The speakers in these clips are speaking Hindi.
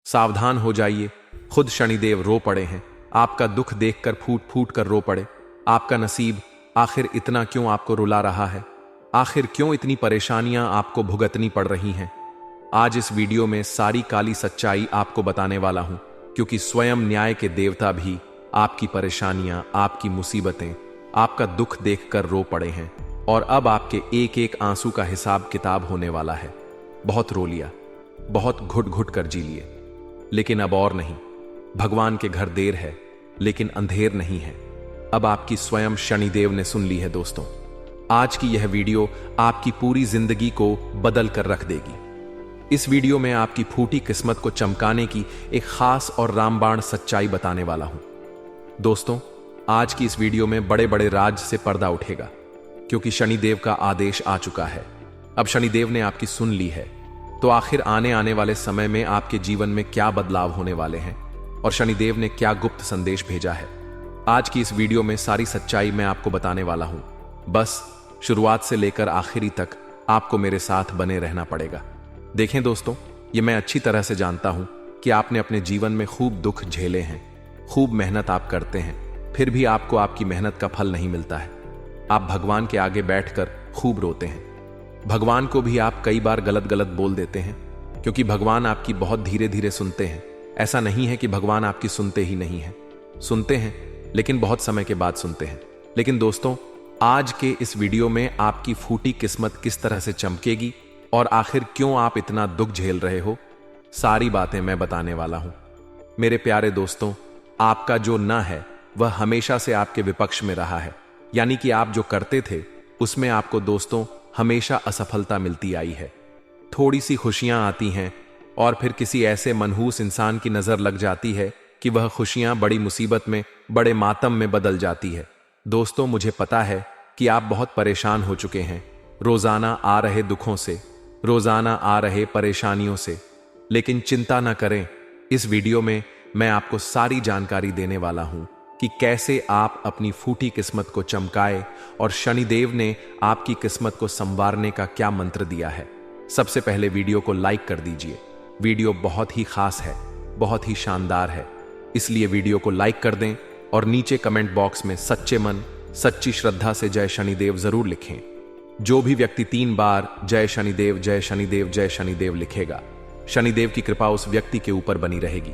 सावधान हो जाइए, खुद शनिदेव रो पड़े हैं। आपका दुख देखकर फूट फूट कर रो पड़े। आपका नसीब आखिर इतना क्यों आपको रुला रहा है? आखिर क्यों इतनी परेशानियां आपको भुगतनी पड़ रही हैं? आज इस वीडियो में सारी काली सच्चाई आपको बताने वाला हूं, क्योंकि स्वयं न्याय के देवता भी आपकी परेशानियां, आपकी मुसीबतें, आपका दुख देखकर रो पड़े हैं और अब आपके एक एक आंसू का हिसाब किताब होने वाला है। बहुत रो लिया, बहुत घुट घुट कर जी लिए, लेकिन अब और नहीं। भगवान के घर देर है, लेकिन अंधेर नहीं है। अब आपकी स्वयं शनिदेव ने सुन ली है। दोस्तों, आज की यह वीडियो आपकी पूरी जिंदगी को बदल कर रख देगी। इस वीडियो में आपकी फूटी किस्मत को चमकाने की एक खास और रामबाण सच्चाई बताने वाला हूं। दोस्तों, आज की इस वीडियो में बड़े बड़े राज से पर्दा उठेगा, क्योंकि शनिदेव का आदेश आ चुका है। अब शनिदेव ने आपकी सुन ली है, तो आखिर आने वाले समय में आपके जीवन में क्या बदलाव होने वाले हैं और शनिदेव ने क्या गुप्त संदेश भेजा है, आज की इस वीडियो में सारी सच्चाई मैं आपको बताने वाला हूं। बस शुरुआत से लेकर आखिरी तक आपको मेरे साथ बने रहना पड़ेगा। देखें दोस्तों, ये मैं अच्छी तरह से जानता हूं कि आपने अपने जीवन में खूब दुख झेले हैं, खूब मेहनत आप करते हैं, फिर भी आपको आपकी मेहनत का फल नहीं मिलता है। आप भगवान के आगे बैठकर खूब रोते हैं। भगवान को भी आप कई बार गलत गलत बोल देते हैं, क्योंकि भगवान आपकी बहुत धीरे धीरे सुनते हैं। ऐसा नहीं है कि भगवान आपकी सुनते ही नहीं है, सुनते हैं, लेकिन बहुत समय के बाद सुनते हैं। लेकिन दोस्तों, आज के इस वीडियो में आपकी फूटी किस्मत किस तरह से चमकेगी और आखिर क्यों आप इतना दुख झेल रहे हो, सारी बातें मैं बताने वाला हूं। मेरे प्यारे दोस्तों, आपका जो न है वह हमेशा से आपके विपक्ष में रहा है, यानी कि आप जो करते थे उसमें आपको दोस्तों हमेशा असफलता मिलती आई है। थोड़ी सी खुशियां आती हैं और फिर किसी ऐसे मनहूस इंसान की नजर लग जाती है कि वह खुशियां बड़ी मुसीबत में, बड़े मातम में बदल जाती है। दोस्तों, मुझे पता है कि आप बहुत परेशान हो चुके हैं रोजाना आ रहे दुखों से, रोजाना आ रहे परेशानियों से, लेकिन चिंता ना करें। इस वीडियो में मैं आपको सारी जानकारी देने वाला हूं कि कैसे आप अपनी फूटी किस्मत को चमकाए और शनिदेव ने आपकी किस्मत को संवारने का क्या मंत्र दिया है। सबसे पहले वीडियो को लाइक कर दीजिए। वीडियो बहुत ही खास है, बहुत ही शानदार है, इसलिए वीडियो को लाइक कर दें और नीचे कमेंट बॉक्स में सच्चे मन, सच्ची श्रद्धा से जय शनिदेव जरूर लिखें। जो भी व्यक्ति 3 बार जय शनिदेव, जय शनिदेव, जय शनिदेव लिखेगा, शनिदेव की कृपा उस व्यक्ति के ऊपर बनी रहेगी।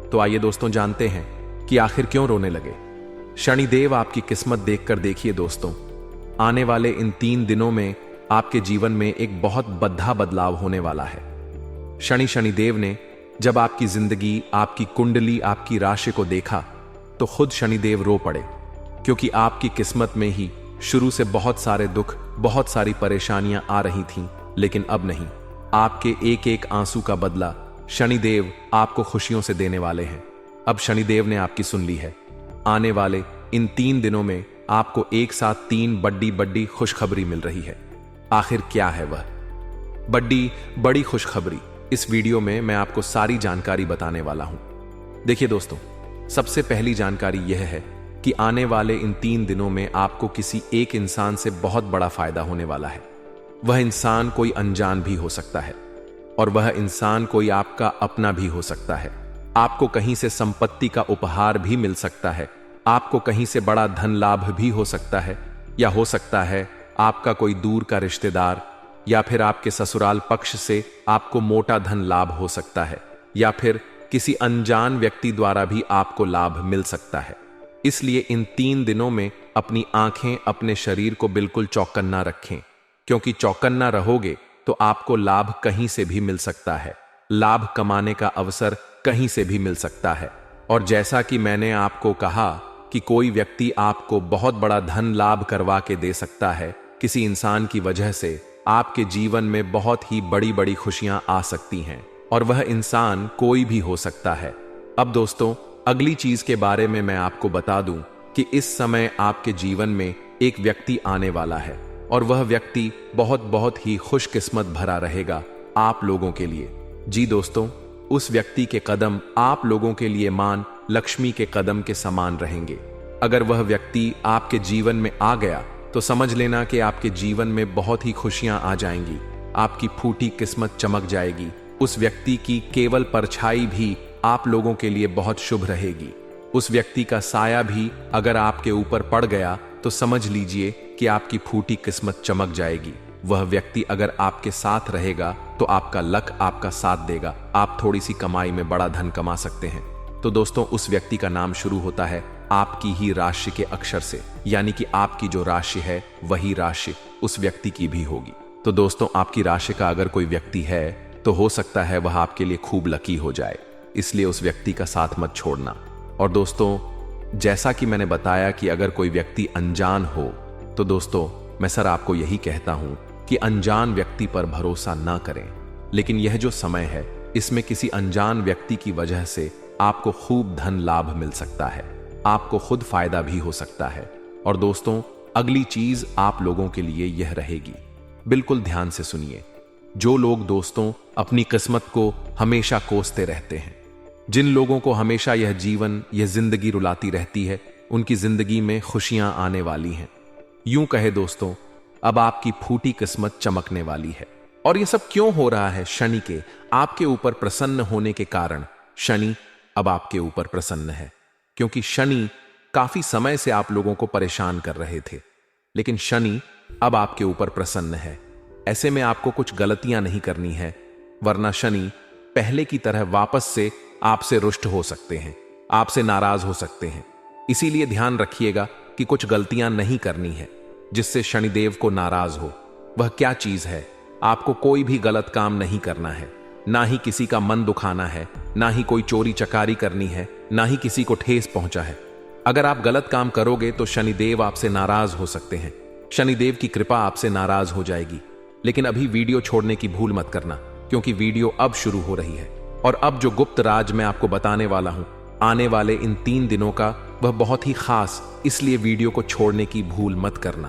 तो आइए दोस्तों, जानते हैं कि आखिर क्यों रोने लगे। शनिदेव आपकी किस्मत देखकर देखिए दोस्तों, आने वाले इन 3 दिनों में आपके जीवन में एक बहुत बड़ा बदलाव होने वाला है। शनिदेव ने जब आपकी जिंदगी, आपकी कुंडली, आपकी राशि को देखा तो खुद शनिदेव रो पड़े, क्योंकि आपकी किस्मत में ही शुरू से बहुत सारे दुख, बहुत सारी परेशानियां आ रही थीं, लेकिन अब नहीं। आपके एक एक आंसू का बदला शनिदेव आपको खुशियों से देने वाले हैं। अब शनिदेव ने आपकी सुन ली है। आने वाले इन 3 दिनों में आपको एक साथ 3 बड़ी खुशखबरी मिल रही है। आखिर क्या है वह बड़ी खुशखबरी? इस वीडियो में मैं आपको सारी जानकारी बताने वाला हूं। देखिए दोस्तों, सबसे पहली जानकारी यह है कि आने वाले इन 3 दिनों में आपको किसी एक इंसान से बहुत बड़ा फायदा होने वाला है। वह इंसान कोई अनजान भी हो सकता है और वह इंसान कोई आपका अपना भी हो सकता है। आपको कहीं से संपत्ति का उपहार भी मिल सकता है, आपको कहीं से बड़ा धन लाभ भी हो सकता है, या हो सकता है आपका कोई दूर का रिश्तेदार या फिर आपके ससुराल पक्ष से आपको मोटा धन लाभ हो सकता है, या फिर किसी अनजान व्यक्ति द्वारा भी आपको लाभ मिल सकता है। इसलिए इन 3 दिनों में अपनी आंखें, अपने शरीर को बिल्कुल चौकन्ना रखें, क्योंकि चौकन्ना रहोगे तो आपको लाभ कहीं से भी मिल सकता है। लाभ कमाने का अवसर कहीं से भी मिल सकता है। और जैसा कि मैंने आपको कहा कि कोई व्यक्ति आपको बहुत बड़ा धन लाभ करवा के दे सकता है, किसी इंसान की वजह से आपके जीवन में बहुत ही बड़ी खुशियां आ सकती हैं, और वह इंसान कोई भी हो सकता है। अब दोस्तों, अगली चीज के बारे में मैं आपको बता दूं कि इस समय आपके जीवन में एक व्यक्ति आने वाला है, और वह व्यक्ति बहुत ही खुशकिस्मत भरा रहेगा आप लोगों के लिए। जी दोस्तों, उस व्यक्ति के कदम आप लोगों के लिए मान लक्ष्मी के कदम के समान रहेंगे। अगर वह व्यक्ति आपके जीवन में आ गया तो समझ लेना कि आपके जीवन में बहुत ही खुशियां आ जाएंगी, आपकी फूटी किस्मत चमक जाएगी, उस व्यक्ति की केवल परछाई भी आप लोगों के लिए बहुत शुभ रहेगी। उस व्यक्ति का साया भी अगर आपके ऊपर पड़ गया तो समझ लीजिए कि आपकी फूटी किस्मत चमक जाएगी। वह व्यक्ति अगर आपके साथ रहेगा तो आपका लक आपका साथ देगा, आप थोड़ी सी कमाई में बड़ा धन कमा सकते हैं। तो दोस्तों, उस व्यक्ति का नाम शुरू होता है आपकी ही राशि के अक्षर से, यानी कि आपकी जो राशि है वही राशि उस व्यक्ति की भी होगी। तो दोस्तों, आपकी राशि का अगर कोई व्यक्ति है तो हो सकता है वह आपके लिए खूब लकी हो जाए, इसलिए उस व्यक्ति का साथ मत छोड़ना। और दोस्तों, जैसा कि मैंने बताया कि अगर कोई व्यक्ति अनजान हो तो दोस्तों, मैं सर आपको यही कहता हूं कि अनजान व्यक्ति पर भरोसा ना करें। लेकिन यह जो समय है इसमें किसी अनजान व्यक्ति की वजह से आपको खूब धन लाभ मिल सकता है, आपको खुद फायदा भी हो सकता है। और दोस्तों, अगली चीज आप लोगों के लिए यह रहेगी, बिल्कुल ध्यान से सुनिए। जो लोग दोस्तों अपनी किस्मत को हमेशा कोसते रहते हैं, जिन लोगों को हमेशा यह जीवन, यह जिंदगी रुलाती रहती है, उनकी जिंदगी में खुशियां आने वाली हैं। यूं कहे दोस्तों, अब आपकी फूटी किस्मत चमकने वाली है। और यह सब क्यों हो रहा है? शनि के आपके ऊपर प्रसन्न होने के कारण शनि अब आपके ऊपर प्रसन्न है, क्योंकि शनि काफी समय से आप लोगों को परेशान कर रहे थे, लेकिन शनि अब आपके ऊपर प्रसन्न है। ऐसे में आपको कुछ गलतियां नहीं करनी है, वरना शनि पहले की तरह वापस से आपसे रुष्ट हो सकते हैं, आपसे नाराज हो सकते हैं। इसीलिए ध्यान रखिएगा कि कुछ गलतियां नहीं करनी है जिससे शनिदेव को नाराज हो। वह क्या चीज है? आपको कोई भी गलत काम नहीं करना है, ना ही किसी का मन दुखाना है, ना ही कोई चोरी चकारी करनी है, ना ही किसी को ठेस पहुंचा है। अगर आप गलत काम करोगे तो शनिदेव आपसे नाराज हो सकते हैं, शनिदेव की कृपा आपसे नाराज हो जाएगी। लेकिन अभी वीडियो छोड़ने की भूल मत करना, क्योंकि वीडियो अब शुरू हो रही है। और अब जो गुप्त राज मैं आपको बताने वाला हूं आने वाले इन 3 दिनों का, वह बहुत ही खास, इसलिए वीडियो को छोड़ने की भूल मत करना।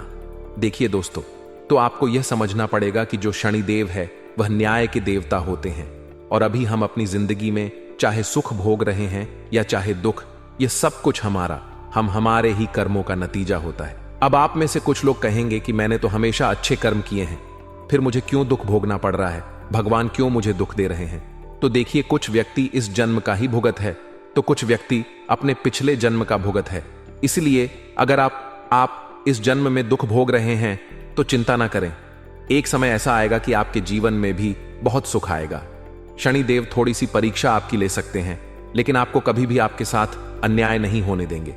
देखिए दोस्तों, तो आपको यह समझना पड़ेगा कि जो शनिदेव है वह न्याय के देवता होते हैं। और अभी हम अपनी जिंदगी में चाहे सुख भोग रहे हैं या चाहे दुख, यह सब कुछ हमारे ही कर्मों का नतीजा होता है। अब आप में से कुछ लोग कहेंगे कि मैंने तो हमेशा अच्छे कर्म किए हैं, फिर मुझे क्यों दुख भोगना पड़ रहा है, भगवान क्यों मुझे दुख दे रहे हैं? तो देखिए, कुछ व्यक्ति इस जन्म का ही भुगत है, तो कुछ व्यक्ति अपने पिछले जन्म का भुगत है। इसलिए अगर आप इस जन्म में दुख भोग रहे हैं तो चिंता ना करें, एक समय ऐसा आएगा कि आपके जीवन में भी बहुत सुख आएगा। शनिदेव थोड़ी सी परीक्षा आपकी ले सकते हैं, लेकिन आपको कभी भी आपके साथ अन्याय नहीं होने देंगे।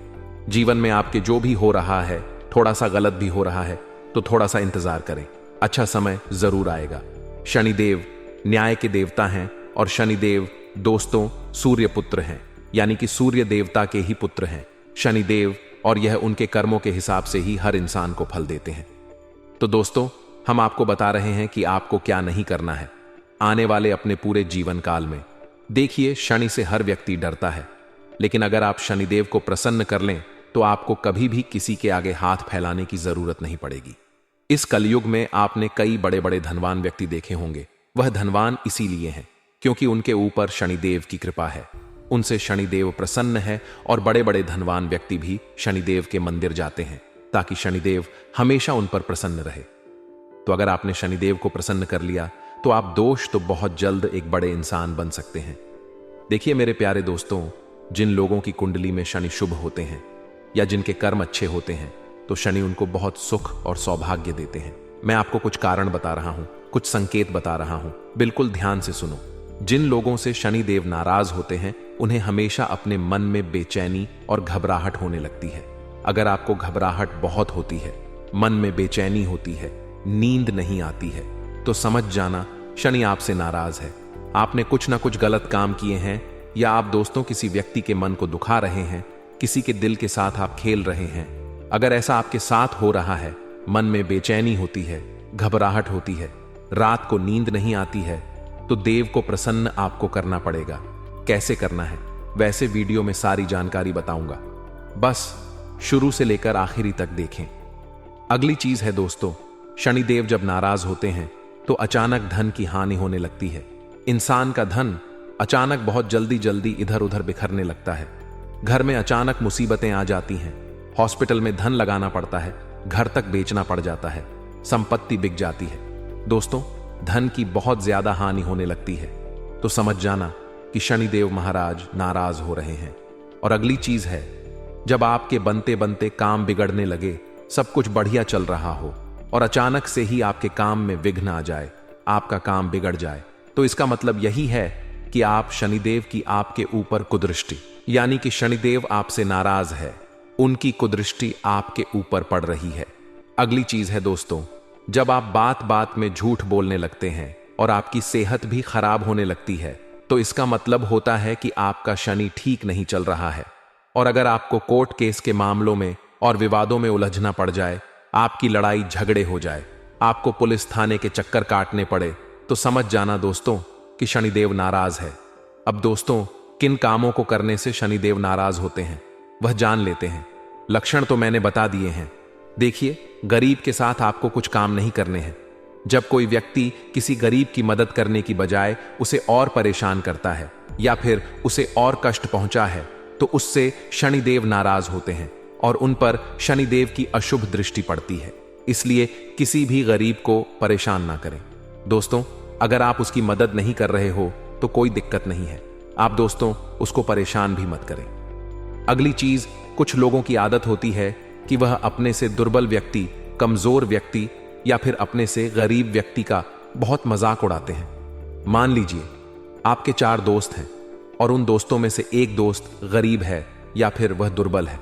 जीवन में आपके जो भी हो रहा है, थोड़ा सा गलत भी हो रहा है, तो थोड़ा सा इंतजार करें, अच्छा समय जरूर आएगा। शनिदेव न्याय के देवता हैं और शनिदेव दोस्तों सूर्य पुत्र हैं, यानी कि सूर्य देवता के ही पुत्र हैं शनिदेव, और यह उनके कर्मों के हिसाब से ही हर इंसान को फल देते हैं। तो दोस्तों, हम आपको बता रहे हैं कि आपको क्या नहीं करना है आने वाले अपने पूरे जीवन काल में। देखिए, शनि से हर व्यक्ति डरता है, लेकिन अगर आप शनिदेव को प्रसन्न कर लें तो आपको कभी भी किसी के आगे हाथ फैलाने की जरूरत नहीं पड़ेगी। इस कलयुग में आपने कई बड़े बड़े धनवान व्यक्ति देखे होंगे। वह धनवान इसीलिए हैं क्योंकि उनके ऊपर शनिदेव की कृपा है, उनसे शनिदेव प्रसन्न है, और बड़े बड़े धनवान व्यक्ति भी शनिदेव के मंदिर जाते हैं ताकि शनिदेव हमेशा उन पर प्रसन्न रहे। तो अगर आपने शनिदेव को प्रसन्न कर लिया तो आप दोष तो बहुत जल्द एक बड़े इंसान बन सकते हैं। देखिए मेरे प्यारे दोस्तों, जिन लोगों की कुंडली में शनि शुभ होते हैं या जिनके कर्म अच्छे होते हैं, तो शनि उनको बहुत सुख और सौभाग्य देते हैं। मैं आपको कुछ कारण बता रहा हूं, कुछ संकेत बता रहा हूं, बिल्कुल ध्यान से सुनो। जिन लोगों से शनिदेव नाराज होते हैं उन्हें हमेशा अपने मन में बेचैनी और घबराहट होने लगती है। अगर आपको घबराहट बहुत होती है, मन में बेचैनी होती है, नींद नहीं आती है, तो समझ जाना शनि आपसे नाराज है। आपने कुछ ना कुछ गलत काम किए हैं, या आप दोस्तों किसी व्यक्ति के मन को दुखा रहे हैं, किसी के दिल के साथ आप खेल रहे हैं। अगर ऐसा आपके साथ हो रहा है, मन में बेचैनी होती है, घबराहट होती है, रात को नींद नहीं आती है, तो देव को प्रसन्न आपको करना पड़ेगा। कैसे करना है वैसे वीडियो में सारी जानकारी बताऊंगा, बस शुरू से लेकर आखिरी तक देखें। अगली चीज है दोस्तों, शनिदेव जब नाराज होते हैं तो अचानक धन की हानि होने लगती है। इंसान का धन अचानक बहुत जल्दी जल्दी इधर उधर बिखरने लगता है। घर में अचानक मुसीबतें आ जाती हैं, हॉस्पिटल में धन लगाना पड़ता है, घर तक बेचना पड़ जाता है, संपत्ति बिक जाती है। दोस्तों, धन की बहुत ज्यादा हानि होने लगती है। तो समझ जाना कि शनिदेव महाराज नाराज हो रहे हैं। और अगली चीज है, जब आपके बनते बनते काम बिगड़ने लगे, सब कुछ बढ़िया चल रहा हो और अचानक से ही आपके काम में विघ्न आ जाए, आपका काम बिगड़ जाए, तो इसका मतलब यही है कि आप शनिदेव की आपके ऊपर कुदृष्टि, यानी कि शनिदेव आपसे नाराज है, उनकी कुदृष्टि आपके ऊपर पड़ रही है। अगली चीज है दोस्तों, जब आप बात बात में झूठ बोलने लगते हैं और आपकी सेहत भी खराब होने लगती है, तो इसका मतलब होता है कि आपका शनि ठीक नहीं चल रहा है। और अगर आपको कोर्ट केस के मामलों में और विवादों में उलझना पड़ जाए, आपकी लड़ाई झगड़े हो जाए, आपको पुलिस थाने के चक्कर काटने पड़े, तो समझ जाना दोस्तों कि शनिदेव नाराज है। अब दोस्तों, किन कामों को करने से शनिदेव नाराज होते हैं वह जान लेते हैं। लक्षण तो मैंने बता दिए हैं। देखिए, गरीब के साथ आपको कुछ काम नहीं करने हैं। जब कोई व्यक्ति किसी गरीब की मदद करने की बजाय उसे और परेशान करता है या फिर उसे और कष्ट पहुंचा है, तो उससे शनिदेव नाराज होते हैं और उन पर शनिदेव की अशुभ दृष्टि पड़ती है। इसलिए किसी भी गरीब को परेशान ना करें। दोस्तों, अगर आप उसकी मदद नहीं कर रहे हो तो कोई दिक्कत नहीं है, आप दोस्तों उसको परेशान भी मत करें। अगली चीज, कुछ लोगों की आदत होती है कि वह अपने से दुर्बल व्यक्ति, कमजोर व्यक्ति या फिर अपने से गरीब व्यक्ति का बहुत मजाक उड़ाते हैं। मान लीजिए आपके 4 दोस्त हैं और उन दोस्तों में से एक दोस्त गरीब है या फिर वह दुर्बल है,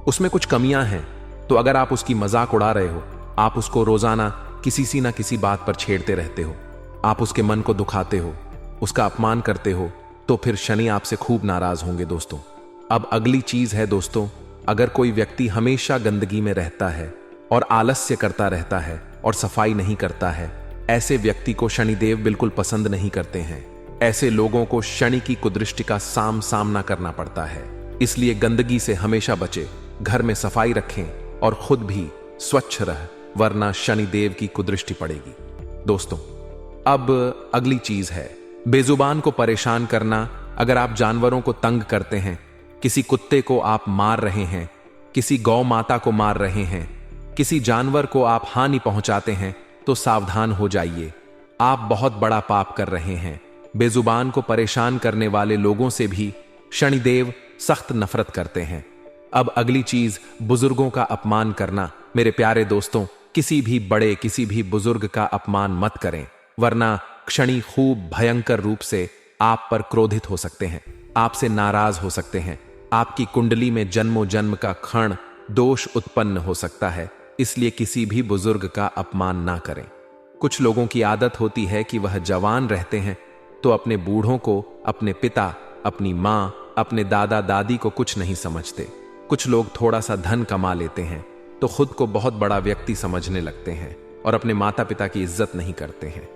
उसमें कुछ कमियां हैं, तो अगर आप उसकी मजाक उड़ा रहे हो, आप उसको रोजाना किसी ना किसी बात पर छेड़ते रहते हो, आप उसके मन को दुखाते हो, उसका अपमान करते हो, तो फिर शनि आपसे खूब नाराज होंगे दोस्तों। अब अगली चीज है दोस्तों, अगर कोई व्यक्ति हमेशा गंदगी में रहता है और आलस्य करता रहता है और सफाई नहीं करता है, ऐसे व्यक्ति को शनिदेव बिल्कुल पसंद नहीं करते हैं। ऐसे लोगों को शनि की कुदृष्टि का सामना करना पड़ता है। इसलिए गंदगी से हमेशा बचे, घर में सफाई रखें और खुद भी स्वच्छ रह, वरना शनिदेव की कुदृष्टि पड़ेगी। दोस्तों, अब अगली चीज है बेजुबान को परेशान करना। अगर आप जानवरों को तंग करते हैं, किसी कुत्ते को आप मार रहे हैं, किसी गौ माता को मार रहे हैं, किसी जानवर को आप हानि पहुंचाते हैं, तो सावधान हो जाइए, आप बहुत बड़ा पाप कर रहे हैं। बेजुबान को परेशान करने वाले लोगों से भी शनिदेव सख्त नफरत करते हैं। अब अगली चीज, बुजुर्गों का अपमान करना। मेरे प्यारे दोस्तों, किसी भी बड़े, किसी भी बुजुर्ग का अपमान मत करें, वरना शनि खूब भयंकर रूप से आप पर क्रोधित हो सकते हैं, आपसे नाराज हो सकते हैं। आपकी कुंडली में जन्मों जन्म का क्षण दोष उत्पन्न हो सकता है। इसलिए किसी भी बुजुर्ग का अपमान ना करें। कुछ लोगों की आदत होती है कि वह जवान रहते हैं तो अपने बूढ़ों को, अपने पिता, अपनी मां, अपने दादा दादी को कुछ नहीं समझते। कुछ लोग थोड़ा सा धन कमा लेते हैं तो खुद को बहुत बड़ा व्यक्ति समझने लगते हैं और अपने माता पिता की इज्जत नहीं करते हैं,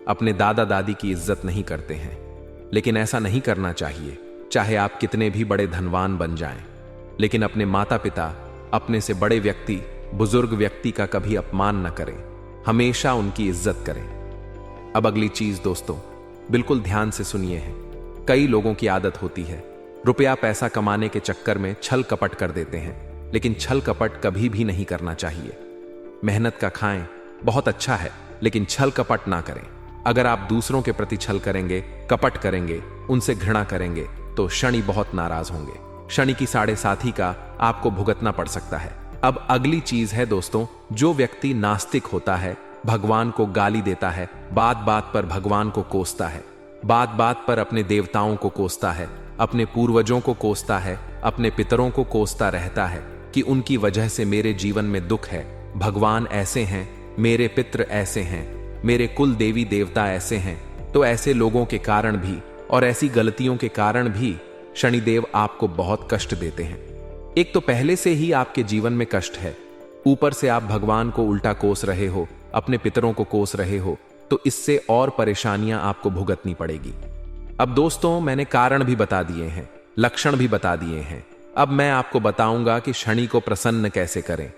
अपने दादा दादी की इज्जत नहीं करते हैं। लेकिन ऐसा नहीं करना चाहिए। चाहे आप कितने भी बड़े धनवान बन जाएं, लेकिन अपने माता पिता, अपने से बड़े व्यक्ति, बुजुर्ग व्यक्ति का कभी अपमान न करें, हमेशा उनकी इज्जत करें। अब अगली चीज दोस्तों, बिल्कुल ध्यान से सुनिए है। कई लोगों की आदत होती है रुपया पैसा कमाने के चक्कर में छल कपट कर देते हैं, लेकिन छल कपट कभी भी नहीं करना चाहिए। मेहनत का खाएं, बहुत अच्छा है, लेकिन छल कपट ना करें। अगर आप दूसरों के प्रति छल करेंगे, कपट करेंगे, उनसे घृणा करेंगे, तो शनि बहुत नाराज होंगे। शनि की 7.5 का आपको भुगतना पड़ सकता है। अब अगली चीज है दोस्तों, जो व्यक्ति नास्तिक होता है, भगवान को गाली देता है, बात बात पर भगवान को कोसता है, बात बात पर अपने देवताओं को कोसता है, अपने पूर्वजों को कोसता है, अपने पितरों को कोसता रहता है कि उनकी वजह से मेरे जीवन में दुख है, भगवान ऐसे हैं, मेरे पितृ ऐसे हैं, मेरे कुल देवी देवता ऐसे हैं, तो ऐसे लोगों के कारण भी और ऐसी गलतियों के कारण भी शनिदेव आपको बहुत कष्ट देते हैं। एक तो पहले से ही आपके जीवन में कष्ट है, ऊपर से आप भगवान को उल्टा कोस रहे हो, अपने पितरों को कोस रहे हो, तो इससे और परेशानियां आपको भुगतनी पड़ेगी। अब दोस्तों, मैंने कारण भी बता दिए हैं, लक्षण भी बता दिए हैं। अब मैं आपको बताऊंगा कि शनि को प्रसन्न कैसे करें।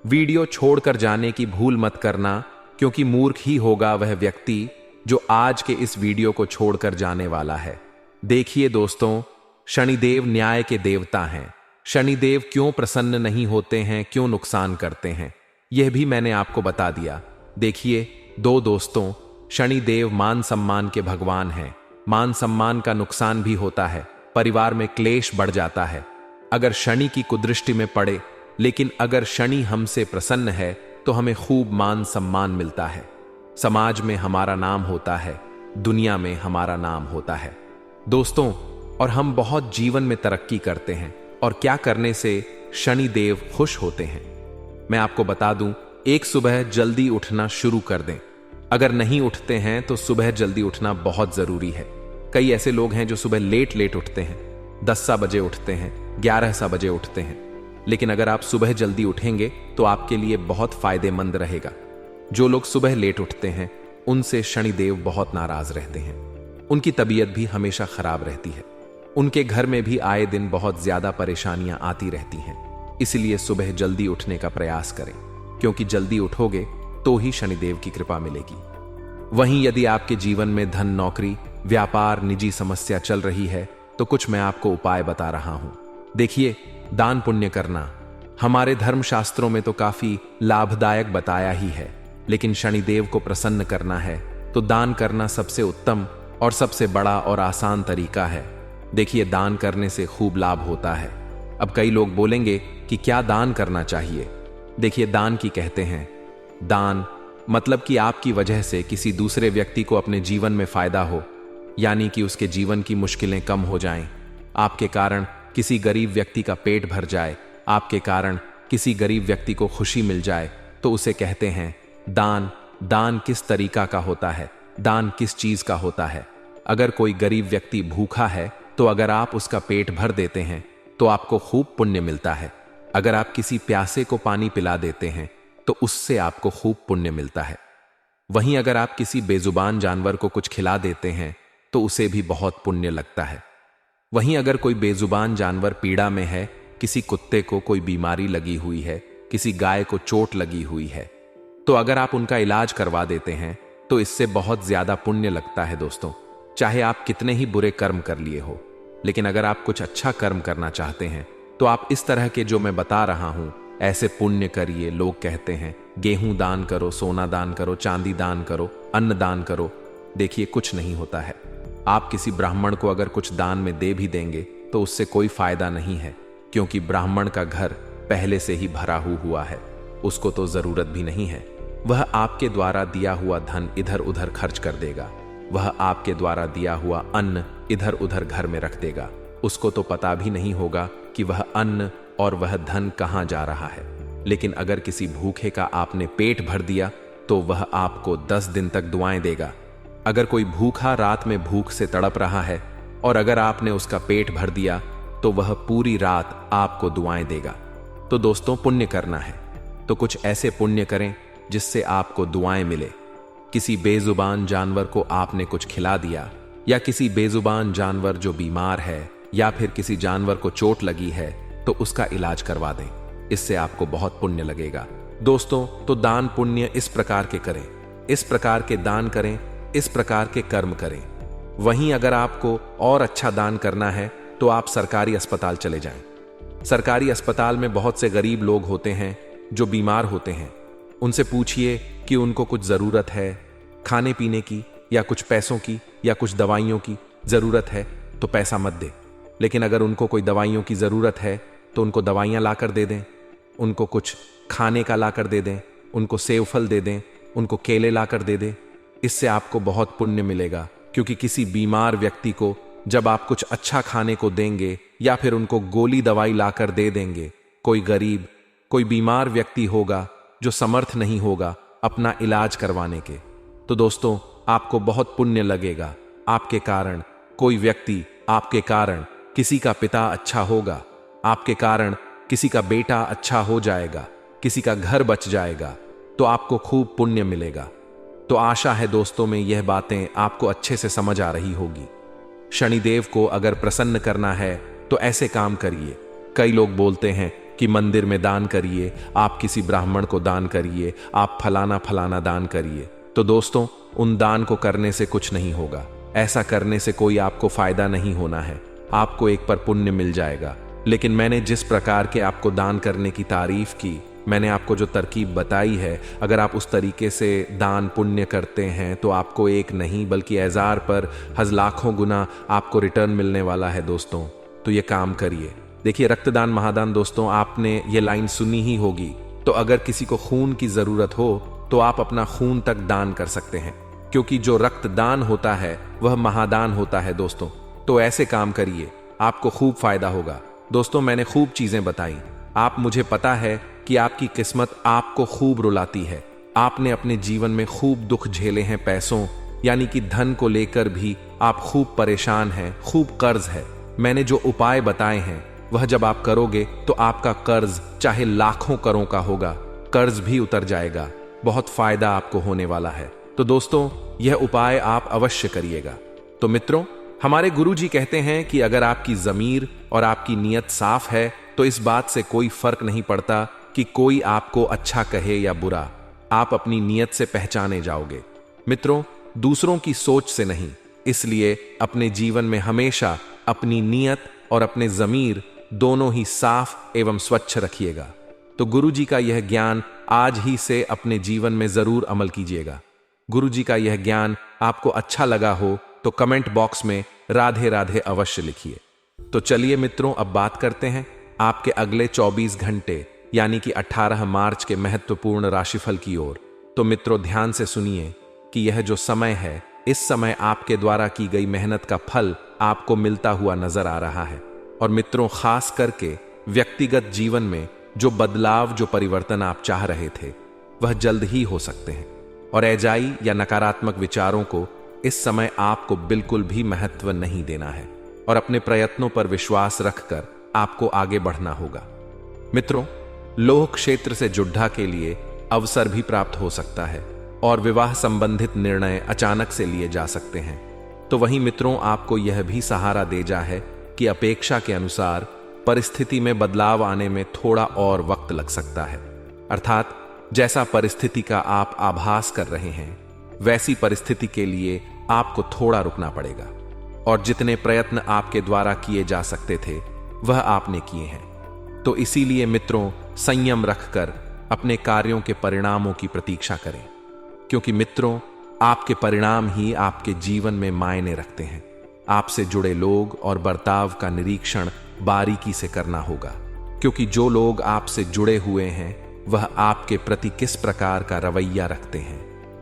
वीडियो छोड़कर जाने की भूल मत करना, क्योंकि मूर्ख ही होगा वह व्यक्ति जो आज के इस वीडियो को छोड़कर जाने वाला है। देखिए दोस्तों, शनिदेव न्याय के देवता हैं। शनिदेव क्यों प्रसन्न नहीं होते हैं, क्यों नुकसान करते हैं, यह भी मैंने आपको बता दिया। देखिए दोस्तों, शनिदेव मान सम्मान के भगवान हैं, मान सम्मान का नुकसान भी होता है, परिवार में क्लेश बढ़ जाता है अगर शनि की कुदृष्टि में पड़े। लेकिन अगर शनि हमसे प्रसन्न है तो हमें खूब मान सम्मान मिलता है, समाज में हमारा नाम होता है, दुनिया में हमारा नाम होता है दोस्तों। और हम बहुत जीवन में तरक्की करते हैं। और क्या करने से शनि देव खुश होते हैं, मैं आपको बता दूं, एक सुबह जल्दी उठना शुरू कर दें। अगर नहीं उठते हैं तो सुबह जल्दी उठना बहुत जरूरी है। कई ऐसे लोग हैं जो सुबह लेट लेट उठते हैं, 10 बजे उठते हैं, 11 बजे उठते हैं। लेकिन अगर आप सुबह जल्दी उठेंगे तो आपके लिए बहुत फायदेमंद रहेगा। जो लोग सुबह लेट उठते हैं उनसे शनिदेव बहुत नाराज रहते हैं, उनकी तबीयत भी हमेशा खराब रहती है, उनके घर में भी आए दिन बहुत ज्यादा परेशानियां आती रहती हैं। इसलिए सुबह जल्दी उठने का प्रयास करें, क्योंकि जल्दी उठोगे तो ही शनिदेव की कृपा मिलेगी। वहीं यदि आपके जीवन में धन, नौकरी, व्यापार, निजी समस्या चल रही है तो कुछ मैं आपको उपाय बता रहा हूं। देखिए, दान पुण्य करना हमारे धर्मशास्त्रों में तो काफी लाभदायक बताया ही है, लेकिन शनिदेव को प्रसन्न करना है तो दान करना सबसे उत्तम और सबसे बड़ा और आसान तरीका है। देखिए, दान करने से खूब लाभ होता है। अब कई लोग बोलेंगे कि क्या दान करना चाहिए। देखिए, दान की कहते हैं, दान मतलब कि आपकी वजह से किसी दूसरे व्यक्ति को अपने जीवन में फायदा हो, यानी कि उसके जीवन की मुश्किलें कम हो जाएं, आपके कारण किसी गरीब व्यक्ति का पेट भर जाए, आपके कारण किसी गरीब व्यक्ति को खुशी मिल जाए, तो उसे कहते हैं दान। दान किस तरीका का होता है, दान किस चीज का होता है। अगर कोई गरीब व्यक्ति भूखा है तो अगर आप उसका पेट भर देते हैं तो आपको खूब पुण्य मिलता है। अगर आप किसी प्यासे को पानी पिला देते हैं तो उससे आपको खूब पुण्य मिलता है। वहीं अगर आप किसी बेजुबान जानवर को कुछ खिला देते हैं तो उसे भी बहुत पुण्य लगता है। वहीं अगर कोई बेजुबान जानवर पीड़ा में है, किसी कुत्ते को कोई बीमारी लगी हुई है, किसी गाय को चोट लगी हुई है, तो अगर आप उनका इलाज करवा देते हैं तो इससे बहुत ज्यादा पुण्य लगता है दोस्तों। चाहे आप कितने ही बुरे कर्म कर लिए हो, लेकिन अगर आप कुछ अच्छा कर्म करना चाहते हैं तो आप इस तरह के जो मैं बता रहा हूं ऐसे पुण्य करिए। लोग कहते हैं गेहूं दान करो, सोना दान करो, चांदी दान करो, अन्न दान करो। देखिए, कुछ नहीं होता है। आप किसी ब्राह्मण को अगर कुछ दान में दे भी देंगे तो उससे कोई फायदा नहीं है, क्योंकि ब्राह्मण का घर पहले से ही भरा हुआ है, उसको तो जरूरत भी नहीं है। वह आपके द्वारा दिया हुआ धन इधर उधर खर्च कर देगा, वह आपके द्वारा दिया हुआ अन्न इधर उधर घर में रख देगा। उसको तो पता भी नहीं होगा कि वह अन्न और वह धन कहां जा रहा है। लेकिन अगर किसी भूखे का आपने पेट भर दिया तो वह आपको 10 दिन तक दुआएं देगा। अगर कोई भूखा रात में भूख से तड़प रहा है और अगर आपने उसका पेट भर दिया तो वह पूरी रात आपको दुआएं देगा। तो दोस्तों, पुण्य करना है तो कुछ ऐसे पुण्य करें जिससे आपको दुआएं मिले। किसी बेजुबान जानवर को आपने कुछ खिला दिया, या किसी बेजुबान जानवर जो बीमार है, या फिर किसी जानवर को चोट लगी है तो उसका इलाज करवा दें, इससे आपको बहुत पुण्य लगेगा। दोस्तों, तो दान पुण्य इस प्रकार के करें, इस प्रकार के दान करें, इस प्रकार के कर्म करें। वहीं अगर आपको और अच्छा दान करना है तो आप सरकारी अस्पताल चले जाएं। सरकारी अस्पताल में बहुत से गरीब लोग होते हैं जो बीमार होते हैं। उनसे पूछिए कि उनको कुछ जरूरत है खाने पीने की, या कुछ पैसों की, या कुछ दवाइयों की जरूरत है तो पैसा मत दे। लेकिन अगर उनको कोई दवाइयों की जरूरत है तो उनको दवाइयां लाकर दे दें, उनको कुछ खाने का लाकर दे दें, उनको सेव फल दे दें, उनको केले लाकर दे दें। इससे आपको बहुत पुण्य मिलेगा, क्योंकि किसी बीमार व्यक्ति को जब आप कुछ अच्छा खाने को देंगे या फिर उनको गोली दवाई लाकर दे देंगे, कोई गरीब, कोई बीमार व्यक्ति होगा जो समर्थ नहीं होगा अपना इलाज करवाने के, तो दोस्तों आपको बहुत पुण्य लगेगा। आपके कारण कोई व्यक्ति, आपके कारण किसी का पिता अच्छा होगा, आपके कारण किसी का बेटा अच्छा हो जाएगा, किसी का घर बच जाएगा, तो आपको खूब पुण्य मिलेगा। तो आशा है दोस्तों में यह बातें आपको अच्छे से समझ आ रही होगी। शनिदेव को अगर प्रसन्न करना है तो ऐसे काम करिए। कई लोग बोलते हैं कि मंदिर में दान करिए, आप किसी ब्राह्मण को दान करिए, आप फलाना फलाना दान करिए। तो दोस्तों, उन दान को करने से कुछ नहीं होगा। ऐसा करने से कोई आपको फायदा नहीं होना है, आपको एक पर पुण्य मिल जाएगा। लेकिन मैंने जिस प्रकार के आपको दान करने की तारीफ की, मैंने आपको जो तरकीब बताई है, अगर आप उस तरीके से दान पुण्य करते हैं तो आपको एक नहीं बल्कि हज़ार पर लाखों गुना आपको रिटर्न मिलने वाला है दोस्तों। तो ये काम करिए। देखिए, रक्तदान महादान दोस्तों, आपने ये लाइन सुनी ही होगी। तो अगर किसी को खून की जरूरत हो तो आप अपना खून तक दान कर सकते हैं, क्योंकि जो रक्तदान होता है वह महादान होता है दोस्तों। तो ऐसे काम करिए, आपको खूब फायदा होगा। दोस्तों, मैंने खूब चीजें बताई। आप, मुझे पता है कि आपकी किस्मत आपको खूब रुलाती है। आपने अपने जीवन में खूब दुख झेले हैं, पैसों यानी कि धन को लेकर भी आप खूब परेशान हैं, खूब कर्ज है। मैंने जो उपाय बताए हैं वह जब आप करोगे तो आपका कर्ज चाहे लाखों करोड़ का होगा, कर्ज भी उतर जाएगा। बहुत फायदा आपको होने वाला है। तो दोस्तों, यह उपाय आप अवश्य करिएगा। तो मित्रों, हमारे गुरुजी कहते हैं कि अगर आपकी ज़मीर और आपकी नीयत साफ है तो इस बात से कोई फर्क नहीं पड़ता कि कोई आपको अच्छा कहे या बुरा, आप अपनी नीयत से पहचाने जाओगे। मित्रों, दूसरों की सोच से नहीं। इसलिए अपने जीवन में हमेशा अपनी नीयत और अपने ज़मीर दोनों ही साफ एवं स्वच्छ रखिएगा। तो गुरुजी का यह ज्ञान आज ही से अपने जीवन में जरूर अमल कीजिएगा। गुरुजी का यह ज्ञान आपको अच्छा लगा हो तो कमेंट बॉक्स में राधे राधे अवश्य लिखिए। तो चलिए मित्रों, अब बात करते हैं आपके अगले 24 घंटे यानी कि 18 मार्च के महत्वपूर्ण राशिफल की ओर। तो मित्रों, ध्यान से सुनिए कि यह जो समय है, इस समय आपके द्वारा की गई मेहनत का फल आपको मिलता हुआ नजर आ रहा है। और मित्रों, खास करके व्यक्तिगत जीवन में जो बदलाव, जो परिवर्तन आप चाह रहे थे वह जल्द ही हो सकते हैं। और एजाई या नकारात्मक विचारों को इस समय आपको बिल्कुल भी महत्व नहीं देना है और अपने प्रयत्नों पर विश्वास रखकर आपको आगे बढ़ना होगा। मित्रों, लोह क्षेत्र से जुड्ढा के लिए अवसर भी प्राप्त हो सकता है और विवाह संबंधित निर्णय अचानक से लिए जा सकते हैं। तो वहीं मित्रों, आपको यह भी सहारा दे जा है कि अपेक्षा के अनुसार परिस्थिति में बदलाव आने में थोड़ा और वक्त लग सकता है। अर्थात जैसा परिस्थिति का आप आभास कर रहे हैं वैसी परिस्थिति के लिए आपको थोड़ा रुकना पड़ेगा और जितने प्रयत्न आपके द्वारा किए जा सकते थे वह आपने किए हैं। तो इसीलिए मित्रों, संयम रखकर अपने कार्यों के परिणामों की प्रतीक्षा करें, क्योंकि मित्रों, आपके परिणाम ही आपके जीवन में मायने रखते हैं। आपसे जुड़े लोग और बर्ताव का निरीक्षण बारीकी से करना होगा, क्योंकि जो लोग आपसे जुड़े हुए हैं वह आपके प्रति किस प्रकार का रवैया रखते हैं,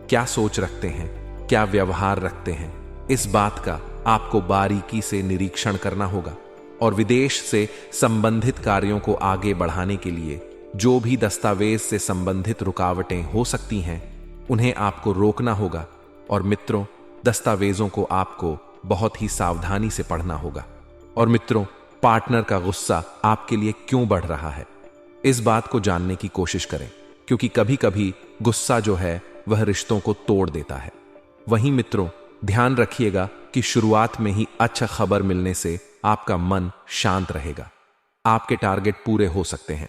क्या सोच रखते हैं, क्या व्यवहार रखते हैं, इस बात का आपको बारीकी से निरीक्षण करना होगा। और विदेश से संबंधित कार्यों को आगे बढ़ाने के लिए जो भी दस्तावेज से संबंधित रुकावटें हो सकती हैं उन्हें आपको रोकना होगा। और मित्रों, दस्तावेजों को आपको बहुत ही सावधानी से पढ़ना होगा। और मित्रों, पार्टनर का गुस्सा आपके लिए क्यों बढ़ रहा है, इस बात को जानने की कोशिश करें, क्योंकि कभी कभी गुस्सा जो है वह रिश्तों को तोड़ देता है। वहीं मित्रों, ध्यान रखिएगा कि शुरुआत में ही अच्छा खबर मिलने से आपका मन शांत रहेगा, आपके टारगेट पूरे हो सकते हैं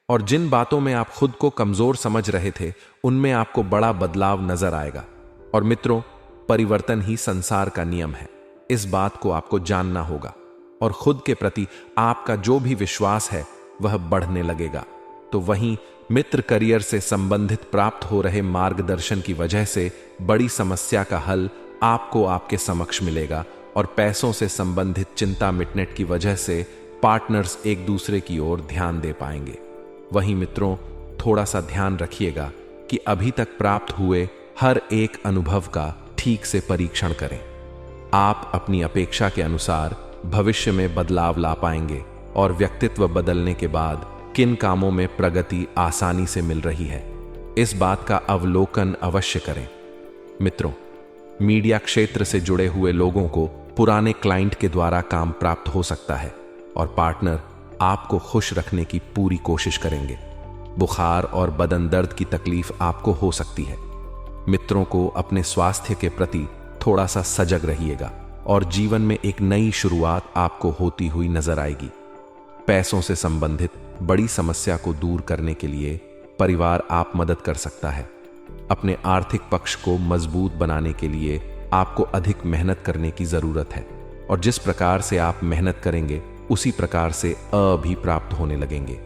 और जिन बातों में आप खुद को कमजोर समझ रहे थे उनमें आपको बड़ा बदलाव नजर आएगा। और मित्रों, परिवर्तन ही संसार का नियम है, इस बात को आपको जानना होगा और खुद के प्रति आपका जो भी विश्वास है वह बढ़ने लगेगा। तो वहीं मित्र, करियर से संबंधित प्राप्त हो रहे मार्गदर्शन की वजह से बड़ी समस्या का हल आपको आपके समक्ष मिलेगा और पैसों से संबंधित चिंता मिटने की वजह से पार्टनर्स एक दूसरे की ओर ध्यान दे पाएंगे। वहीं मित्रों, थोड़ा सा ध्यान रखिएगा कि अभी तक प्राप्त हुए हर एक अनुभव का ठीक से परीक्षण करें। आप अपनी अपेक्षा के अनुसार भविष्य में बदलाव ला पाएंगे और व्यक्तित्व बदलने के बाद किन कामों में प्रगति आसानी से मिल रही है, इस बात का अवलोकन अवश्य करें। मित्रों, मीडिया क्षेत्र से जुड़े हुए लोगों को पुराने क्लाइंट के द्वारा काम प्राप्त हो सकता है और पार्टनर आपको खुश रखने की पूरी कोशिश करेंगे। बुखार और बदन दर्द की तकलीफ आपको हो सकती है। मित्रों को अपने स्वास्थ्य के प्रति थोड़ा सा सजग रहिएगा और जीवन में एक नई शुरुआत आपको होती हुई नजर आएगी। पैसों से संबंधित बड़ी समस्या को दूर करने के लिए परिवार आप मदद कर सकता है। अपने आर्थिक पक्ष को मजबूत बनाने के लिए आपको अधिक मेहनत करने की जरूरत है और जिस प्रकार से आप मेहनत करेंगे उसी प्रकार से भी प्राप्त होने लगेंगे।